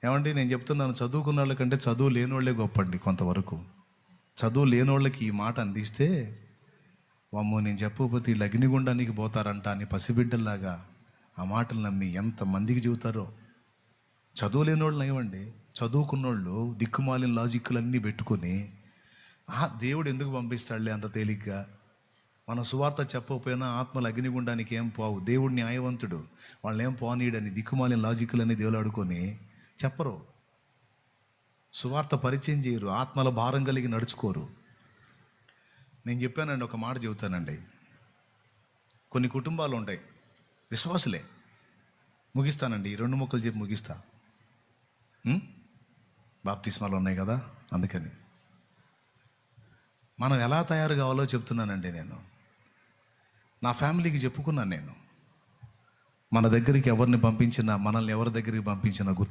ఏమండి నేను చెప్తున్నాను, చదువుకున్న వాళ్ళకంటే చదువు లేనోళ్ళే గొప్పండి. కొంతవరకు చదువు లేనోళ్ళకి ఈ మాట అందిస్తే, వామ్మో నేను చెప్పకపోతే వీళ్ళు అగ్నిగుండానికి పోతారంట అని పసిబిడ్డల్లాగా ఆ మాటలు నమ్మి ఎంతమందికి చెబుతారో. చదువు లేనోళ్ళు ఏమండి, చదువుకున్నోళ్ళు దిక్కుమాలిన లాజిక్లన్నీ పెట్టుకొని దేవుడు ఎందుకు పంపిస్తాడులే అంత తేలిగ్గా, మన సువార్త చెప్పకపోయినా ఆత్మలు అగ్నిగుండానికి ఏం పోవు, దేవుడు న్యాయవంతుడు, వాళ్ళని ఏం పోనీయడని దిక్కుమాలిన లాజిక్లన్నీ దేవుడు ఆడుకొని చెప్పరు. సువార్త పరిచయం చేయరు, ఆత్మల భారం కలిగి నడుచుకోరు. నేను చెప్పానండి, ఒక మాట చెబుతానండి. కొన్ని కుటుంబాలు ఉంటాయి, విశ్వాసులే. ముగిస్తానండి, 2 ముక్కలు చెప్పి ముగిస్తా. బాప్తిస్మాలు ఉన్నాయి కదా, అందుకని మనం ఎలా తయారు కావాలో చెప్తున్నానండి. నేను నా ఫ్యామిలీకి చెప్పుకున్నాను. నేను మన దగ్గరికి ఎవరిని పంపించినా, మనల్ని ఎవరి దగ్గరికి పంపించినా గుర్తు